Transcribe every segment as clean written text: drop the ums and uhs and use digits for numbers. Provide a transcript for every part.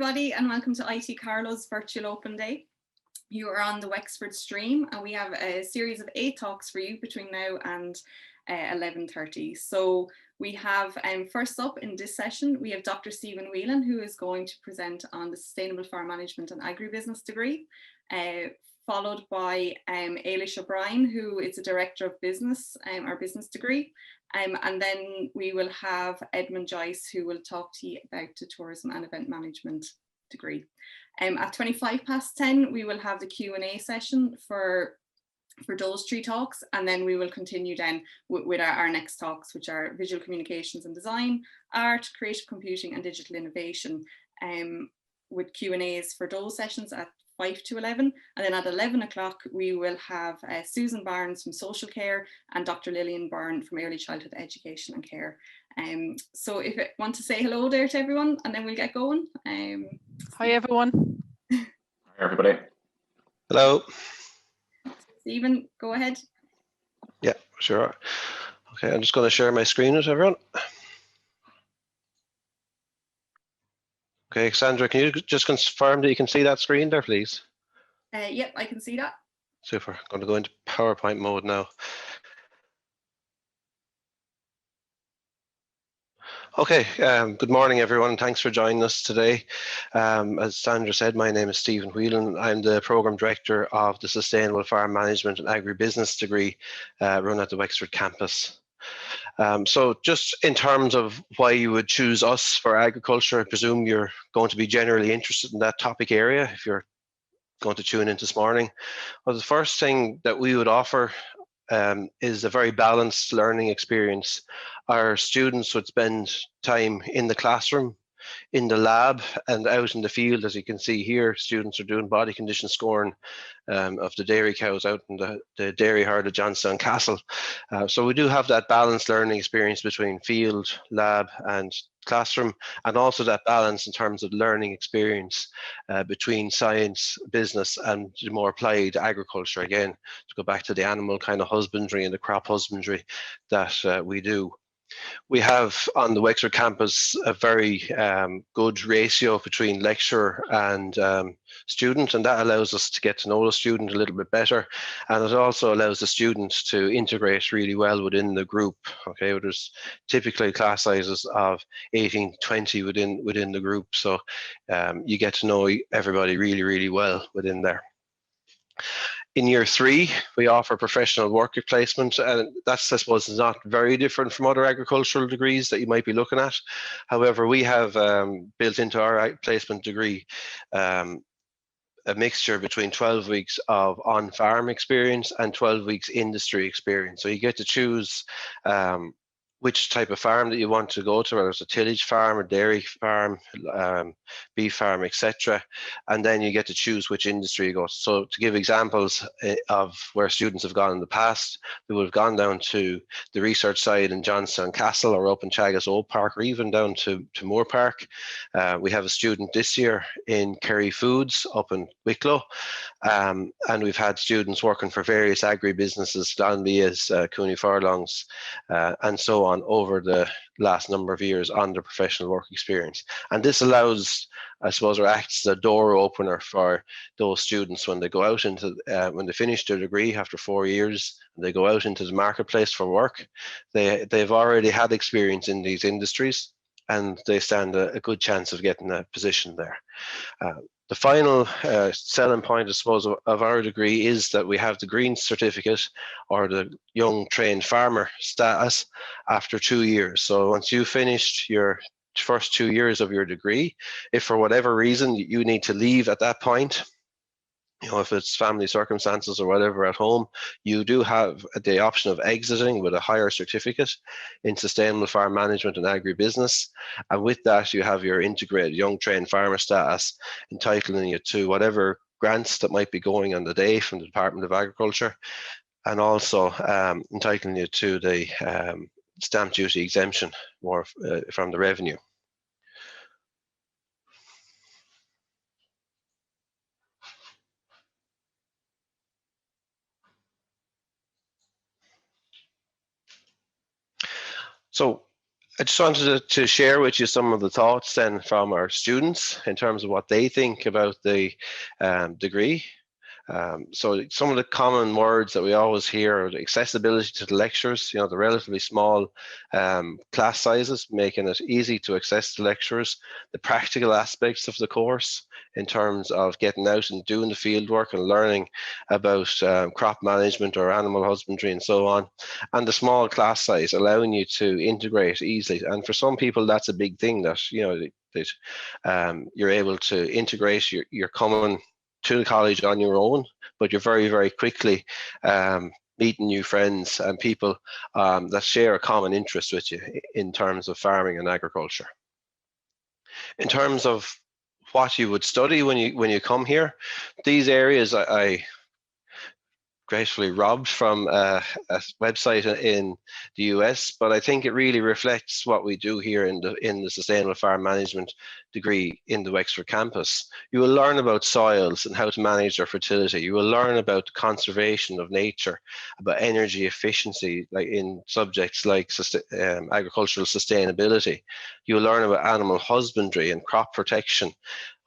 everybody, and welcome to IT Carlo's Virtual Open Day. You are on the Wexford stream, and we have a series of 8 talks for you between now and 11:30. So we have, first up in this session, we have Dr. Stephen Whelan, who is going to present on the Sustainable Farm Management and Agribusiness degree, followed by Ailish O'Brien, who is a Director of Business, our business degree. And then we will have Edmund Joyce, who will talk to you about the Tourism and Event Management degree. At 10:25, we will have the Q&A session for those 3 talks, and then we will continue then with our next talks, which are Visual Communications and Design, Art, Creative Computing and Digital Innovation, with Q&As for those sessions at 5 to 11, and then at 11 o'clock we will have Susan Barnes from Social Care and Dr. Lillian Byrne from Early Childhood Education and Care. So if you want to say hello there to everyone, and then we'll get going. Hi everyone. Hi everybody. Hello. Stephen, go ahead. Yeah, sure. Okay, I'm just going to share my screen with everyone. Okay, Sandra, can you just confirm that you can see that screen there, please? Yep, I can see that. Super. I'm going to go into PowerPoint mode now. Okay, good morning everyone. Thanks for joining us today. As Sandra said, my name is Stephen Whelan. I'm the Programme Director of the Sustainable Farm Management and Agribusiness degree run at the Wexford campus. So just in terms of why you would choose us for agriculture, I presume you're going to be generally interested in that topic area if you're going to tune in this morning. Well, the first thing that we would offer is a very balanced learning experience. Our students would spend time in the classroom, in the lab and out in the field. As you can see here, students are doing body condition scoring of the dairy cows out in the dairy herd at Johnstown Castle. So we do have that balanced learning experience between field, lab and classroom, and also that balance in terms of learning experience between science, business and more applied agriculture, again, to go back to the animal kind of husbandry and the crop husbandry that we do. We have on the Wexford campus a very good ratio between lecturer and student, and that allows us to get to know the student a little bit better, and it also allows the students to integrate really well within the group. Okay, there's typically class sizes of 18 to 20 within the group, so you get to know everybody really well within there. In year 3, we offer professional worker placement, and that's, I suppose, not very different from other agricultural degrees that you might be looking at. However, we have built into our placement degree a mixture between 12 weeks of on-farm experience and 12 weeks industry experience. So you get to choose which type of farm that you want to go to, whether it's a tillage farm, a dairy farm, beef farm, etc. And then you get to choose which industry you go to. So to give examples of where students have gone in the past, they would have gone down to the research side in Johnstown Castle or up in Chagas Old Park, or even down to Moore Park. We have a student this year in Kerry Foods up in Wicklow. And we've had students working for various agri-businesses, Glanbia's, Cooney Furlongs, and so on over the last number of years on their professional work experience. And this allows, I suppose, or acts as a door opener for those students when they go out into, when they finish their degree after 4 years, and they go out into the marketplace for work. They've already had experience in these industries, and they stand a good chance of getting a position there. The final selling point, I suppose, of our degree is that we have the Green Certificate, or the Young Trained Farmer status, after 2 years. So once you've finished your first 2 years of your degree, if for whatever reason you need to leave at that point, you know, if it's family circumstances or whatever at home, you do have the option of exiting with a higher certificate in Sustainable Farm Management and Agribusiness. And with that, you have your integrated Young Trained Farmer status, entitling you to whatever grants that might be going on the day from the Department of Agriculture, and also entitling you to the stamp duty exemption more from the revenue. So I just wanted to share with you some of the thoughts then from our students in terms of what they think about the degree. So some of the common words that we always hear are the accessibility to the lectures, the relatively small class sizes, making it easy to access the lectures, the practical aspects of the course in terms of getting out and doing the field work and learning about crop management or animal husbandry and so on, and the small class size allowing you to integrate easily. And for some people, that's a big thing that, you're able to integrate, you're coming to the college on your own, but you're very, very quickly meeting new friends and people that share a common interest with you in terms of farming and agriculture. In terms of what you would study when you come here, these areas I gracefully robbed from a website in the US, but I think it really reflects what we do here in the Sustainable Farm Management degree in the Wexford campus. You will learn about soils and how to manage their fertility. You will learn about conservation of nature, about energy efficiency, like in subjects like agricultural sustainability. You will learn about animal husbandry and crop protection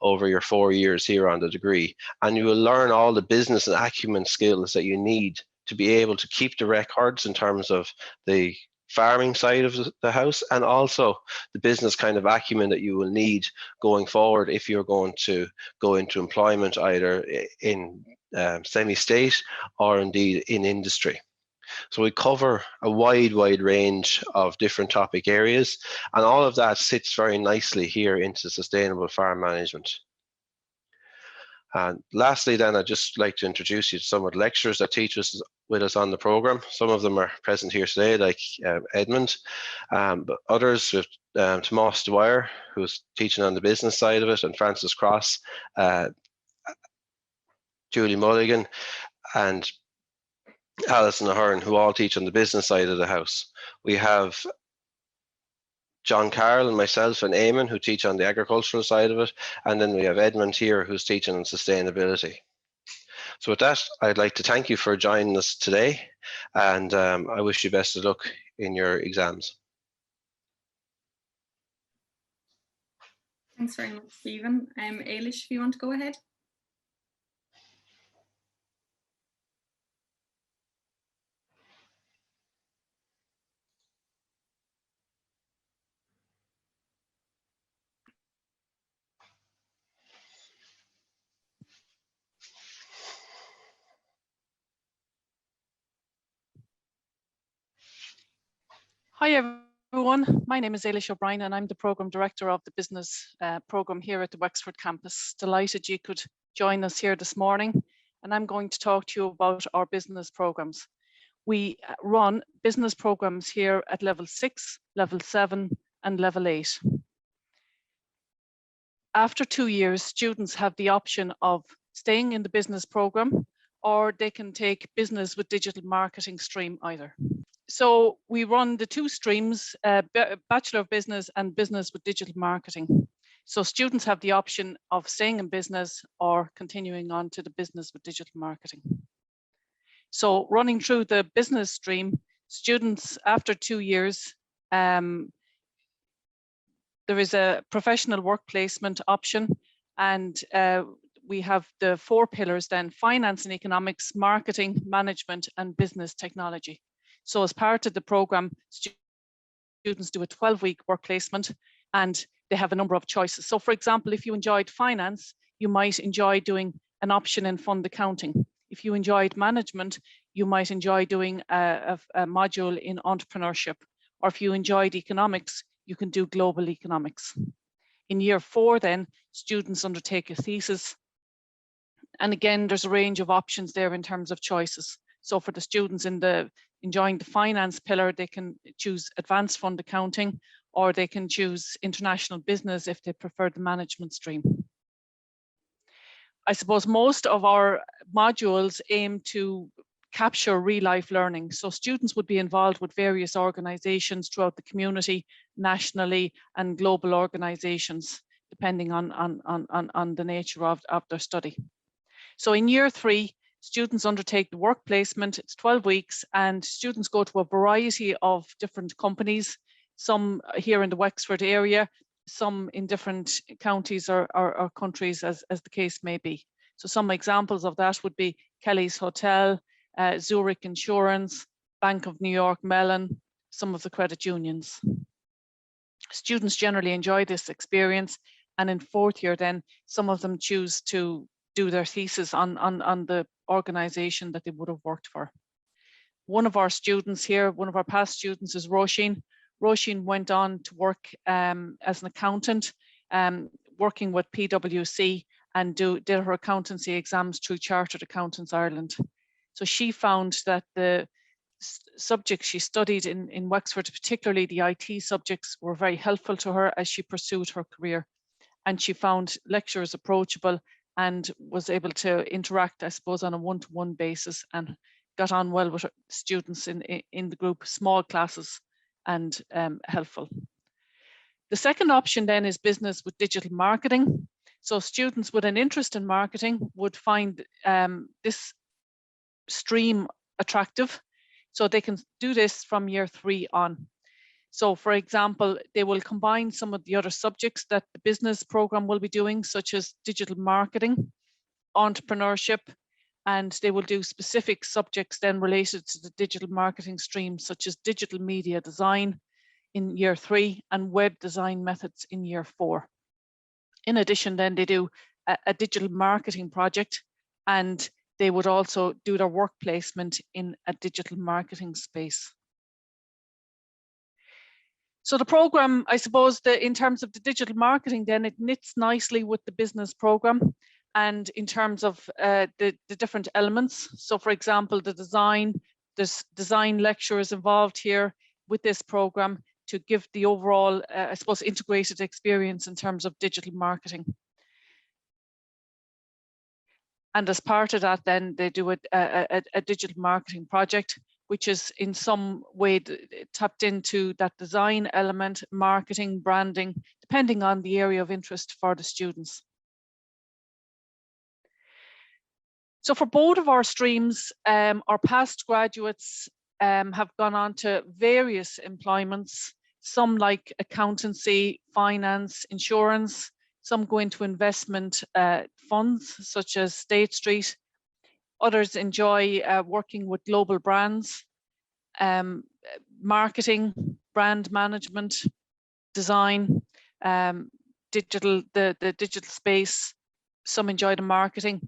over your 4 years here on the degree, and you will learn all the business and acumen skills that you need to be able to keep the records in terms of the farming side of the house, and also the business kind of acumen that you will need going forward if you're going to go into employment either in semi-state or indeed in industry. So we cover a wide range of different topic areas, and all of that sits very nicely here into sustainable farm management. And lastly, then, I'd just like to introduce you to some of the lecturers that teach us with us on the program. Some of them are present here today, like Edmund, but others with Tomas Dwyer, who's teaching on the business side of it, and Francis Cross, Julie Mulligan, and Alison Ahern, who all teach on the business side of the house. We have John Carroll and myself and Eamon, who teach on the agricultural side of it. And then we have Edmund here, who's teaching on sustainability. So with that, I'd like to thank you for joining us today. And I wish you best of luck in your exams. Thanks very much, Stephen. Ailish, if you want to go ahead. Hi everyone, my name is Ailish O'Brien and I'm the Programme Director of the Business Programme here at the Wexford campus. Delighted you could join us here this morning, and I'm going to talk to you about our business programmes. We run business programmes here at level 6, level 7 and level 8. After 2 years, students have the option of staying in the business programme, or they can take business with digital marketing stream either. So we run the 2 streams, Bachelor of Business and Business with Digital Marketing. So students have the option of staying in business or continuing on to the Business with Digital Marketing. So running through the business stream, students after 2 years, there is a professional work placement option, and we have the 4 pillars then: finance and economics, marketing, management and business technology. So as part of the programme, students do a 12-week work placement and they have a number of choices. So for example, if you enjoyed finance, you might enjoy doing an option in fund accounting. If you enjoyed management, you might enjoy doing a module in entrepreneurship. Or if you enjoyed economics, you can do global economics. In year 4 then, students undertake a thesis. And again, there's a range of options there in terms of choices. So for the students enjoying the finance pillar, they can choose advanced fund accounting, or they can choose international business if they prefer the management stream. I suppose most of our modules aim to capture real-life learning. So students would be involved with various organizations throughout the community, nationally and global organizations, depending on the nature of their study. So in year 3, students undertake the work placement. It's 12 weeks and students go to a variety of different companies. some here in the Wexford area, some in different counties or countries as the case may be. So some examples of that would be Kelly's Hotel, Zurich Insurance, Bank of New York Mellon, some of the credit unions. Students generally enjoy this experience, and in fourth year then some of them choose to do their thesis on the organisation that they would have worked for. One of our students here, one of our past students is Roisin. Roisin went on to work as an accountant, working with PwC, and did her accountancy exams through Chartered Accountants Ireland. So she found that the subjects she studied in Wexford, particularly the IT subjects, were very helpful to her as she pursued her career. And she found lecturers approachable and was able to interact, I suppose, on a one-to-one basis, and got on well with students in the group, small classes, and helpful. The second option then is business with digital marketing. So students with an interest in marketing would find this stream attractive. So they can do this from year 3 on. So for example, they will combine some of the other subjects that the business program will be doing, such as digital marketing, entrepreneurship, and they will do specific subjects then related to the digital marketing stream, such as digital media design in year 3 and web design methods in year 4. In addition, then they do a digital marketing project, and they would also do their work placement in a digital marketing space. So the program, I suppose, in terms of the digital marketing, then it knits nicely with the business program, and in terms of the different elements. So for example, there's design lecturers involved here with this program to give the overall, I suppose, integrated experience in terms of digital marketing. And as part of that, then they do a digital marketing project, which is in some way tapped into that design element, marketing, branding, depending on the area of interest for the students. So for both of our streams, our past graduates have gone on to various employments, some like accountancy, finance, insurance, some go into investment funds such as State Street. Others enjoy working with global brands, marketing, brand management, design, the digital space. Some enjoy the marketing.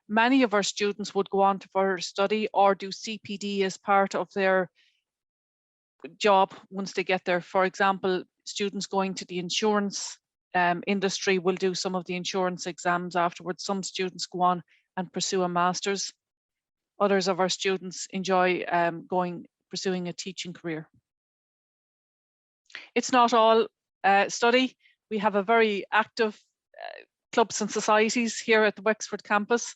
Many of our students would go on to further study or do CPD as part of their job once they get there. For example, students going to the insurance industry will do some of the insurance exams afterwards. Some students go on and pursue a master's. Others of our students enjoy pursuing a teaching career. It's not all study. We have a very active clubs and societies here at the Wexford campus.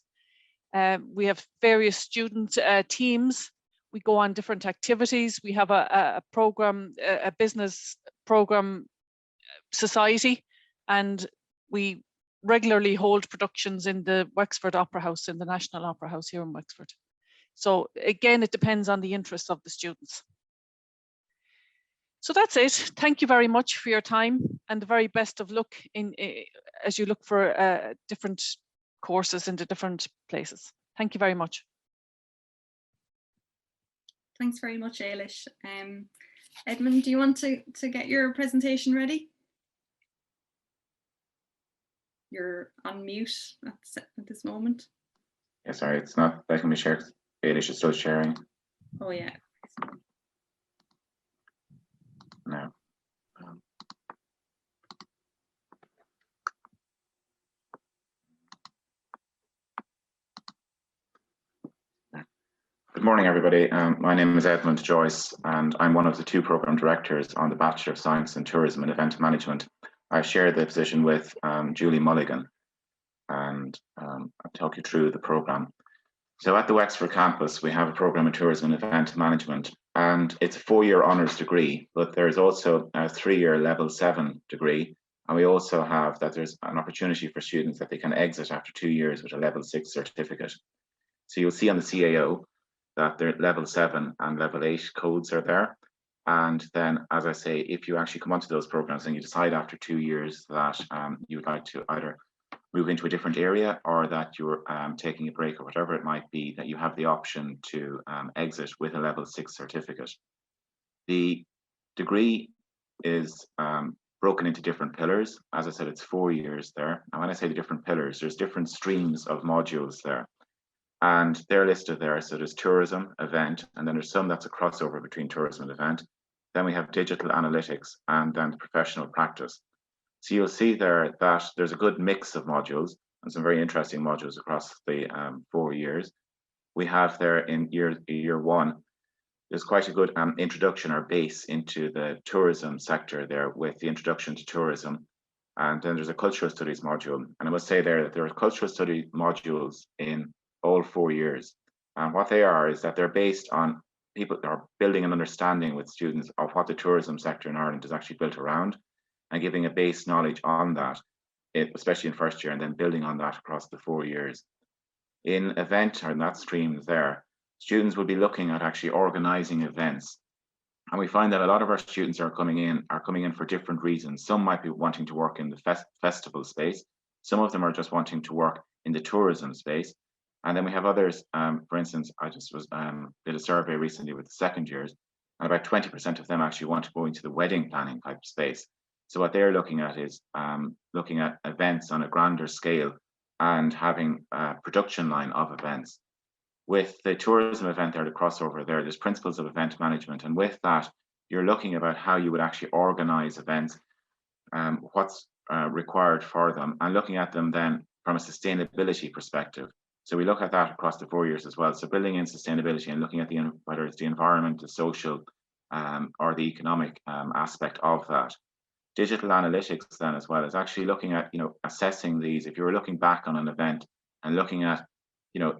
We have various student teams. We go on different activities. We have a program, a business program society, and we regularly hold productions in the Wexford Opera House, in the National Opera House here in Wexford. So again, it depends on the interests of the students. So that's it. Thank you very much for your time, and the very best of luck as you look for different courses into different places. Thank you very much. Thanks very much, Ailish. Edmund, do you want to get your presentation ready? You're on mute at this moment. Yeah, sorry, it's not letting me share. Ailish is still sharing. Oh yeah. No. Good morning, everybody. My name is Edmund Joyce, and I'm one of the 2 program directors on the Bachelor of Science in Tourism and Event Management. I share the position with Julie Mulligan, and I'll talk you through the program. So at the Wexford campus, we have a program in Tourism and Event Management, and it's a 4-year honours degree, but there's also a 3-year level 7 degree. And we also have that there's an opportunity for students that they can exit after 2 years with a level 6 certificate. So you'll see on the CAO that their level 7 and level 8 codes are there. And then, as I say, if you actually come onto those programs and you decide after 2 years that you would like to either move into a different area or that you're taking a break or whatever it might be, that you have the option to exit with a level 6 certificate. The degree is broken into different pillars. As I said, it's 4 years there. And when I say the different pillars, there's different streams of modules there. And they're listed there. So there's tourism, event, and then there's some that's a crossover between tourism and event. Then we have digital analytics and then professional practice. So you'll see there that there's a good mix of modules and some very interesting modules across the 4 years. We have there in year one, there's quite a good introduction or base into the tourism sector there with the introduction to tourism. And then there's a cultural studies module. And I must say there that there are cultural study modules in all 4 years. And what they are is that they're based on people are building an understanding with students of what the tourism sector in Ireland is actually built around and giving a base knowledge on that, especially in first year, and then building on that across the 4 years. In event, or in that stream there, students will be looking at actually organizing events. And we find that a lot of our students are coming in for different reasons. Some might be wanting to work in the festival space. Some of them are just wanting to work in the tourism space. And then we have others, for instance, I just did a survey recently with the second years, and about 20% of them actually want to go into the wedding planning type space. So what they're looking at is looking at events on a grander scale and having a production line of events. With the tourism event there, the crossover there, there's principles of event management. And with that, you're looking about how you would actually organize events, what's required for them, and looking at them then from a sustainability perspective. So we look at that across the 4 years as well. So building in sustainability and looking at whether it's the environment, the social, or the economic aspect of that. Digital analytics then as well is actually looking at, assessing these. If you were looking back on an event and looking at,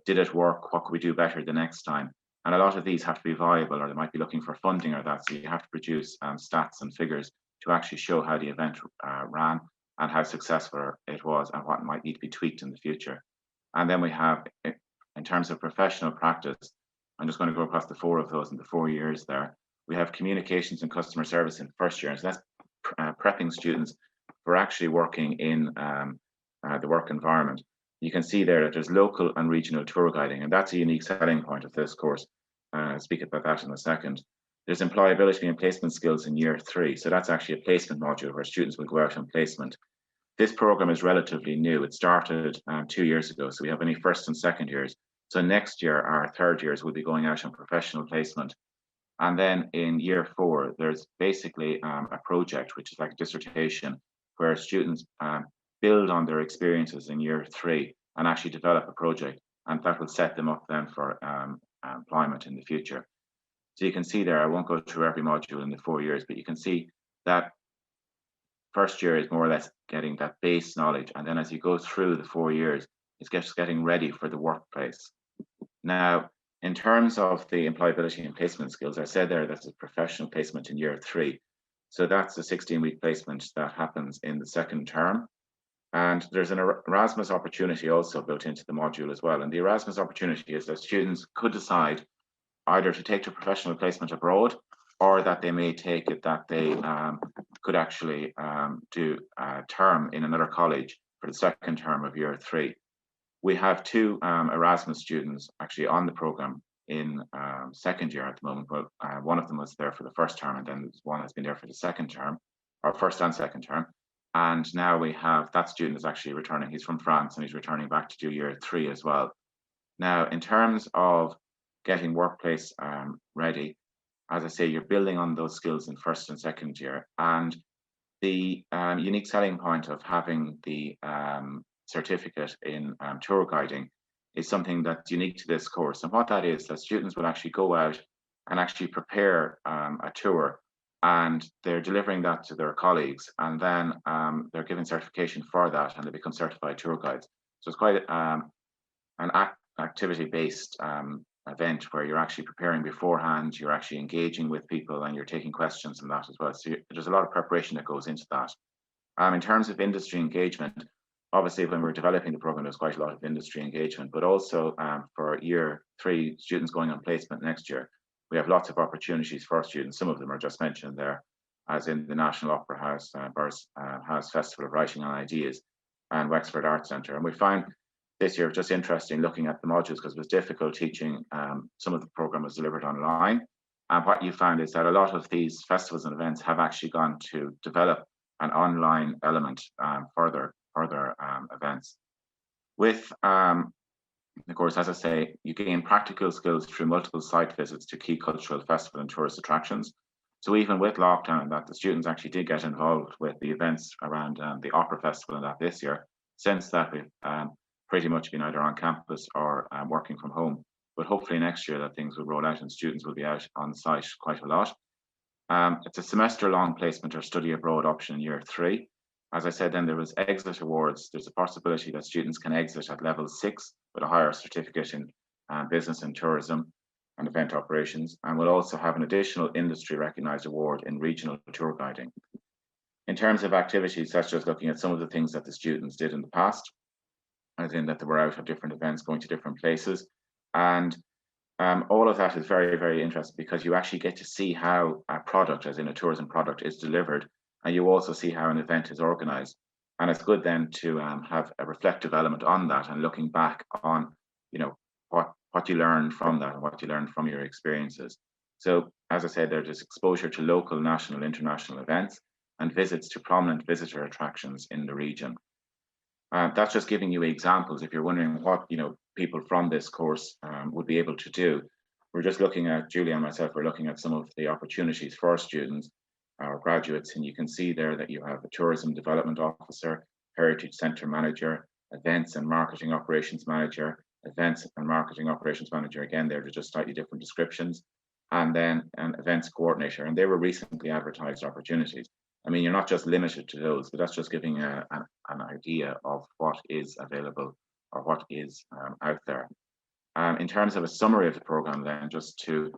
did it work? What could we do better the next time? And a lot of these have to be viable, or they might be looking for funding or that. So you have to produce stats and figures to actually show how the event ran and how successful it was and what might need to be tweaked in the future. And then we have, in terms of professional practice, I'm just going to go across the 4 of those in the 4 years there. We have communications and customer service in first year. So that's prepping students for actually working in the work environment. You can see there that there's local and regional tour guiding, and that's a unique selling point of this course. I'll speak about that in a second. There's employability and placement skills in year 3. So that's actually a placement module where students will go out on placement. This program is relatively new. It started 2 years ago. So we have only first and second years. So next year, our third years will be going out on professional placement. And then in year 4, there's basically a project, which is like a dissertation, where students build on their experiences in year 3 and actually develop a project. And that will set them up then for employment in the future. So you can see there, I won't go through every module in the 4 years, but you can see that first year is more or less getting that base knowledge. And then as you go through the 4 years, it's just getting ready for the workplace. Now, in terms of the employability and placement skills, I said there that's a professional placement in year 3. So that's a 16-week placement that happens in the second term. And there's an Erasmus opportunity also built into the module as well. And the Erasmus opportunity is that students could decide either to take their professional placement abroad, or that they may take it that they could actually do a term in another college for the second term of year 3. We have 2 Erasmus students actually on the program in second year at the moment, but one of them was there for the first term, and then one has been there for the second term, or first and second term. And now we have that student is actually returning. He's from France and he's returning back to do year 3 as well. Now, in terms of getting workplace ready, as I say, you're building on those skills in first and second year. And the unique selling point of having the certificate in tour guiding is something that's unique to this course. And what that is, that students will actually go out and actually prepare a tour, and they're delivering that to their colleagues, and then they're given certification for that, and they become certified tour guides. So it's quite an activity-based event where you're actually preparing beforehand, you're actually engaging with people, and you're taking questions from that as well. So there's a lot of preparation that goes into that. In terms of industry engagement, obviously when we're developing the program, there's quite a lot of industry engagement, but also for year 3 students going on placement next year, we have lots of opportunities for students. Some of them are just mentioned there, as in the National Opera House, House Festival of Writing and Ideas, and Wexford Arts Centre. And we find this year just interesting looking at the modules, because it was difficult teaching. Some of the programme was delivered online. And what you found is that a lot of these festivals and events have actually gone to develop an online element for their events. With, of course, as I say, you gain practical skills through multiple site visits to key cultural, festival and tourist attractions. So even with lockdown, that the students actually did get involved with the events around the Opera Festival and that this year. Since that, we've pretty much been either on campus or working from home. But hopefully next year that things will roll out and students will be out on site quite a lot. It's a semester-long placement or study abroad option in year 3. As I said, then there was exit awards. There's a possibility that students can exit at level 6 with a higher certificate in business and tourism and event operations, and we'll also have an additional industry recognised award in regional tour guiding. In terms of activities, that's just looking at some of the things that the students did in the past, as in that they were out at different events, going to different places. And all of that is very, very interesting, because you actually get to see how a product, as in a tourism product, is delivered, and you also see how an event is organised. And it's good then to have a reflective element on that and looking back on, you know, what you learned from that and what you learned from your experiences. So, as I said, there's exposure to local, national, international events and visits to prominent visitor attractions in the region. That's just giving you examples. If you're wondering what people from this course would be able to do, we're just looking at, Julie and myself, we're looking at some of the opportunities for students or graduates, and you can see there that you have a tourism development officer, heritage centre manager, events and marketing operations manager, events and marketing operations manager. Again, they're just slightly different descriptions, and then an events coordinator, and they were recently advertised opportunities. I mean, you're not just limited to those, but that's just giving an idea of what is available or what is out there. In terms of a summary of the programme then, just to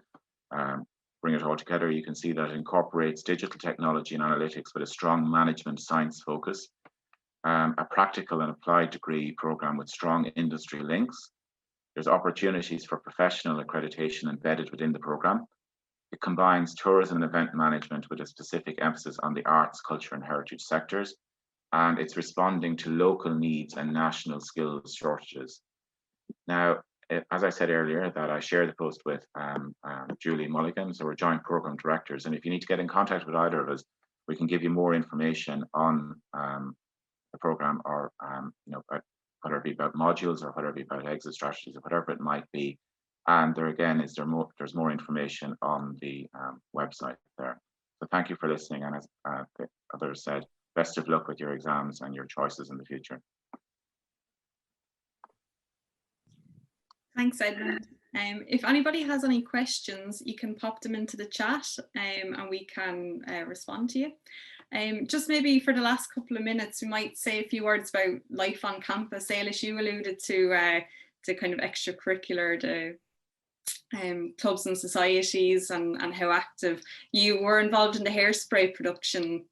bring it all together, you can see that it incorporates digital technology and analytics with a strong management science focus, a practical and applied degree programme with strong industry links. There's opportunities for professional accreditation embedded within the programme. It combines tourism and event management with a specific emphasis on the arts, culture and heritage sectors, and it's responding to local needs and national skills shortages. Now, as I said earlier, that I share the post with Julie Mulligan, so we're joint programme directors, and if you need to get in contact with either of us, we can give you more information on the programme, or whether it be about modules or whether it be about exit strategies or whatever it might be. And there again, there's more information on the website there. So thank you for listening, and as the others said, best of luck with your exams and your choices in the future. Thanks, Edmund. If anybody has any questions, you can pop them into the chat and we can respond to you. Just maybe for the last couple of minutes, we might say a few words about life on campus. Ailish, you alluded to the kind of extracurricular, the clubs and societies, and how active you were involved in the hairspray production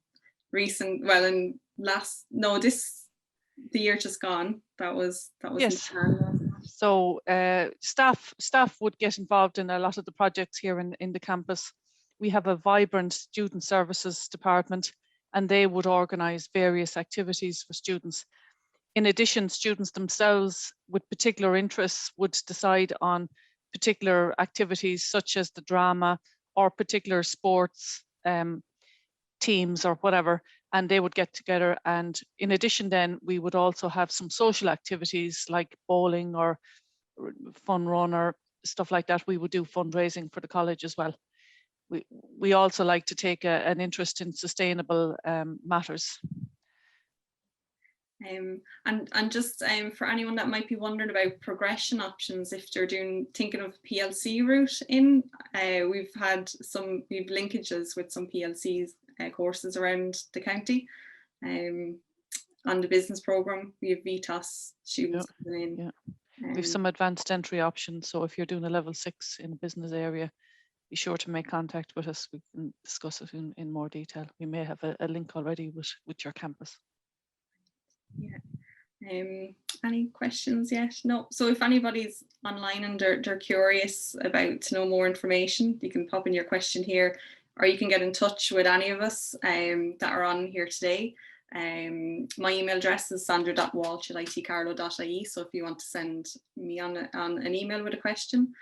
the year just gone. That was yes. in So staff would get involved in a lot of the projects here in the campus. We have a vibrant student services department, and they would organise various activities for students. In addition, students themselves with particular interests would decide on particular activities such as the drama or particular sports teams or whatever, and they would get together. And in addition, then we would also have some social activities like bowling or fun run or stuff like that. We would do fundraising for the college as well. We also like to take an interest in sustainable matters. And just for anyone that might be wondering about progression options, if they're thinking of PLC route in, we've linkages with some PLCs courses around the county. On the business programme, we have VTOS students coming in. Yeah. We have some advanced entry options, so if you're doing a level 6 in a business area, be sure to make contact with us. We can discuss it in more detail. We may have a link already with your campus. Yeah. Any questions yet? No. So if anybody's online and they're curious about to know more information, you can pop in your question here, or you can get in touch with any of us that are on here today. My email address is sandra.walsh@itcarlo.ie. So if you want to send me on an email with a question,